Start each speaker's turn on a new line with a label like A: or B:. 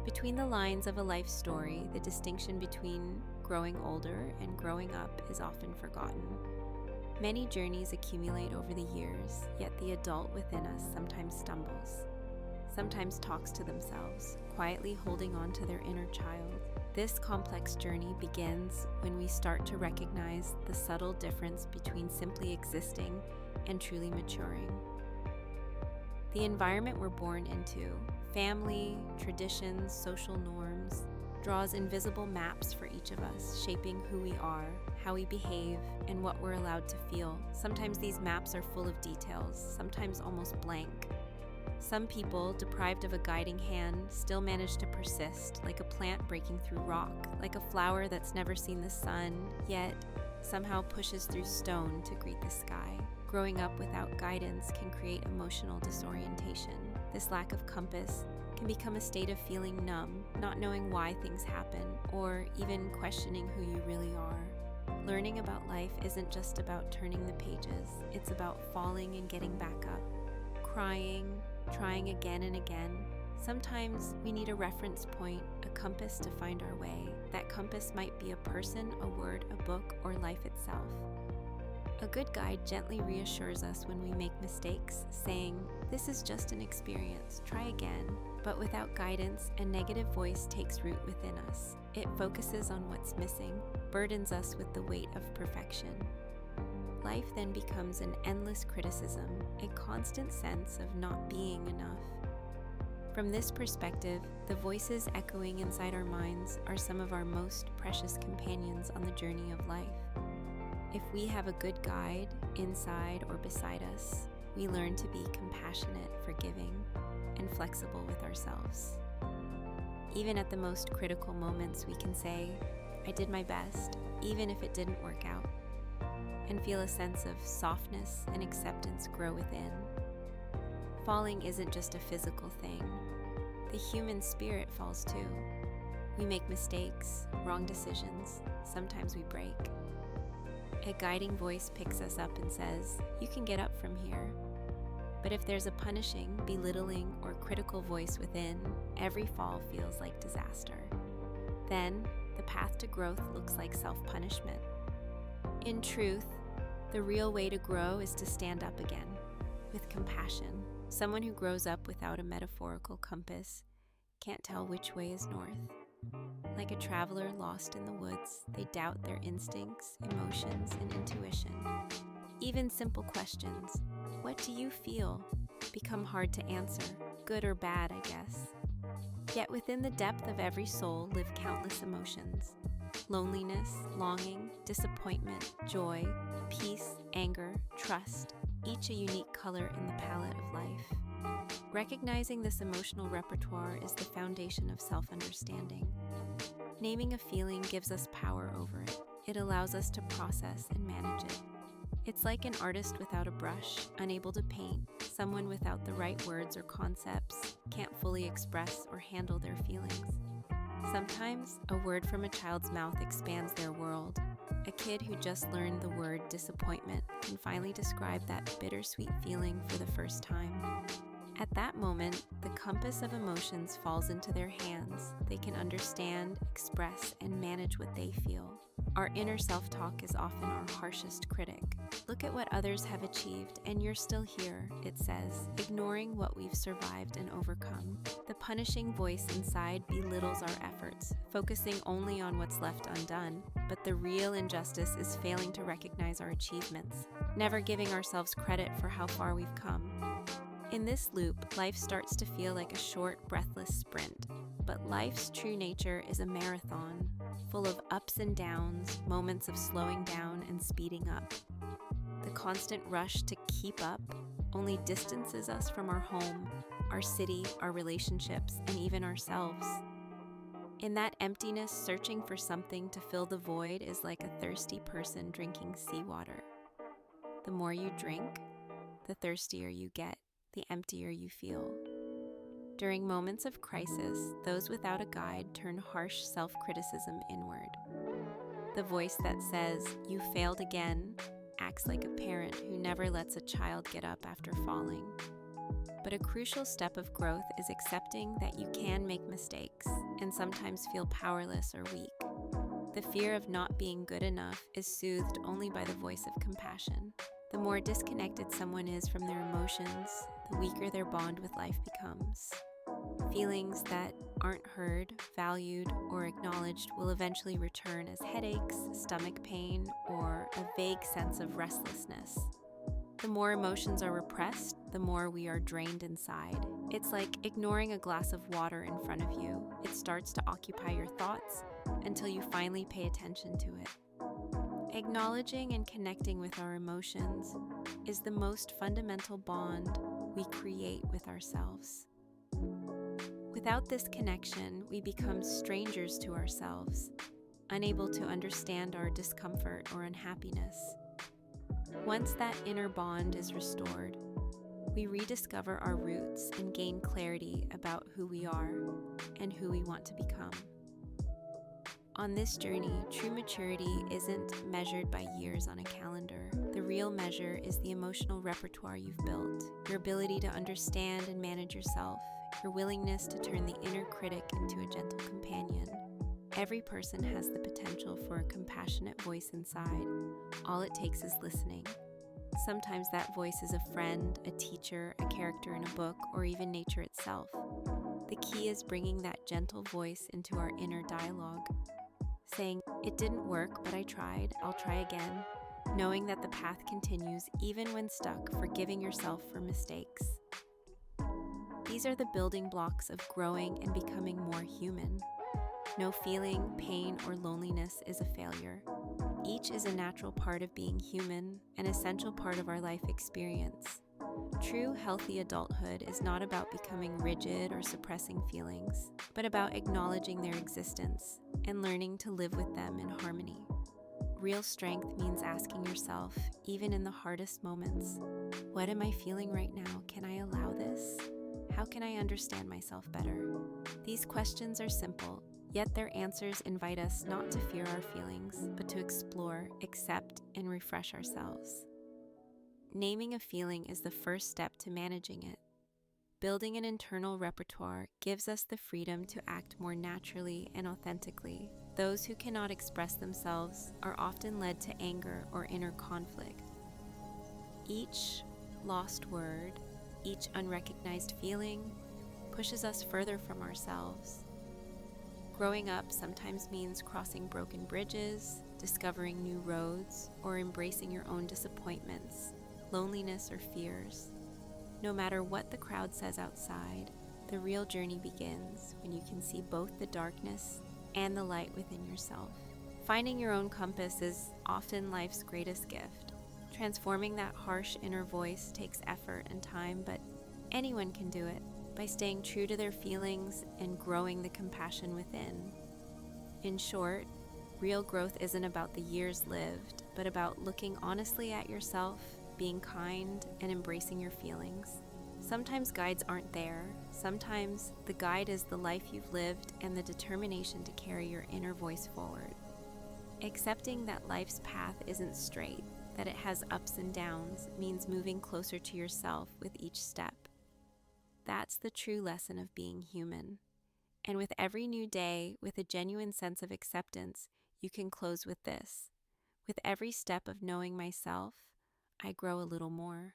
A: Between the lines of a life story, the distinction between growing older and growing up is often forgotten. Many journeys accumulate over the years, yet the adult within us sometimes stumbles, sometimes talks to themselves, quietly holding on to their inner child. This complex journey begins when we start to recognize the subtle difference between simply existing and truly maturing. The environment we're born into, family, traditions, social norms, draws invisible maps for each of us, shaping who we are, how we behave, and what we're allowed to feel. Sometimes these maps are full of details, sometimes almost blank. Some people, deprived of a guiding hand, still manage to persist, like a plant breaking through rock, like a flower that's never seen the sun, yet somehow pushes through stone to greet the sky. Growing up without guidance can create emotional disorientation. This lack of compass can become a state of feeling numb, not knowing why things happen, or even questioning who you really are. Learning about life isn't just about turning the pages, it's about falling and getting back up, crying, trying again and again. Sometimes we need a reference point, a compass to find our way. That compass might be a person, a word, a book, or life itself. A good guide gently reassures us when we make mistakes, saying, "This is just an experience, try again." But without guidance, a negative voice takes root within us. It focuses on what's missing, burdens us with the weight of perfection. Life then becomes an endless criticism, a constant sense of not being enough. From this perspective, the voices echoing inside our minds are some of our most precious companions on the journey of life. If we have a good guide, inside or beside us, we learn to be compassionate, forgiving, and flexible with ourselves. Even at the most critical moments, we can say, "I did my best," even if it didn't work out, and feel a sense of softness and acceptance grow within. Falling isn't just a physical thing. The human spirit falls too. We make mistakes, wrong decisions, sometimes we break. A guiding voice picks us up and says, "You can get up from here." But if there's a punishing, belittling, or critical voice within, every fall feels like disaster. Then, the path to growth looks like self-punishment. In truth, the real way to grow is to stand up again, with compassion. Someone who grows up without a metaphorical compass can't tell which way is north. Like a traveler lost in the woods, they doubt their instincts, emotions, and intuition. Even simple questions, "What do you feel?" become hard to answer, good or bad, I guess. Yet within the depth of every soul live countless emotions. Loneliness, longing, disappointment, joy, peace, anger, trust, each a unique color in the palette of life. Recognizing this emotional repertoire is the foundation of self-understanding. Naming a feeling gives us power over it. It allows us to process and manage it. It's like an artist without a brush, unable to paint, someone without the right words or concepts, can't fully express or handle their feelings. Sometimes, a word from a child's mouth expands their world. A kid who just learned the word disappointment can finally describe that bittersweet feeling for the first time. At that moment, the compass of emotions falls into their hands. They can understand, express, and manage what they feel. Our inner self-talk is often our harshest critic. "Look at what others have achieved, and you're still here," it says, ignoring what we've survived and overcome. The punishing voice inside belittles our efforts, focusing only on what's left undone. But the real injustice is failing to recognize our achievements, never giving ourselves credit for how far we've come. In this loop, life starts to feel like a short, breathless sprint. But life's true nature is a marathon, full of ups and downs, moments of slowing down and speeding up. The constant rush to keep up only distances us from our home, our city, our relationships, and even ourselves. In that emptiness, searching for something to fill the void is like a thirsty person drinking seawater. The more you drink, the thirstier you get, the emptier you feel. During moments of crisis, those without a guide turn harsh self-criticism inward. The voice that says, "You failed again," acts like a parent who never lets a child get up after falling. But a crucial step of growth is accepting that you can make mistakes and sometimes feel powerless or weak. The fear of not being good enough is soothed only by the voice of compassion. The more disconnected someone is from their emotions, the weaker their bond with life becomes. Feelings that aren't heard, valued, or acknowledged will eventually return as headaches, stomach pain, or a vague sense of restlessness. The more emotions are repressed, the more we are drained inside. It's like ignoring a glass of water in front of you. It starts to occupy your thoughts until you finally pay attention to it. Acknowledging and connecting with our emotions is the most fundamental bond we create with ourselves. Without this connection, we become strangers to ourselves, unable to understand our discomfort or unhappiness. Once that inner bond is restored, we rediscover our roots and gain clarity about who we are and who we want to become. On this journey, true maturity isn't measured by years on a calendar. The real measure is the emotional repertoire you've built, your ability to understand and manage yourself, your willingness to turn the inner critic into a gentle companion. Every person has the potential for a compassionate voice inside. All it takes is listening. Sometimes that voice is a friend, a teacher, a character in a book, or even nature itself. The key is bringing that gentle voice into our inner dialogue, saying, "It didn't work, but I tried, I'll try again," knowing that the path continues even when stuck, forgiving yourself for mistakes. These are the building blocks of growing and becoming more human. No feeling, pain, or loneliness is a failure. Each is a natural part of being human, an essential part of our life experience. True, healthy adulthood is not about becoming rigid or suppressing feelings, but about acknowledging their existence and learning to live with them in harmony. Real strength means asking yourself, even in the hardest moments, what am I feeling right now? Can I allow this? How can I understand myself better? These questions are simple, yet their answers invite us not to fear our feelings, but to explore, accept, and refresh ourselves. Naming a feeling is the first step to managing it. Building an internal repertoire gives us the freedom to act more naturally and authentically. Those who cannot express themselves are often led to anger or inner conflict. Each lost word, each unrecognized feeling, pushes us further from ourselves. Growing up sometimes means crossing broken bridges, discovering new roads, or embracing your own disappointments, loneliness, or fears. No matter what the crowd says outside, the real journey begins when you can see both the darkness and the light within yourself. Finding your own compass is often life's greatest gift. Transforming that harsh inner voice takes effort and time, but anyone can do it by staying true to their feelings and growing the compassion within. In short, real growth isn't about the years lived, but about looking honestly at yourself, being kind, and embracing your feelings. Sometimes guides aren't there. Sometimes the guide is the life you've lived and the determination to carry your inner voice forward. Accepting that life's path isn't straight, that it has ups and downs, means moving closer to yourself with each step. That's the true lesson of being human. And with every new day, with a genuine sense of acceptance, you can close with this: with every step of knowing myself, I grow a little more.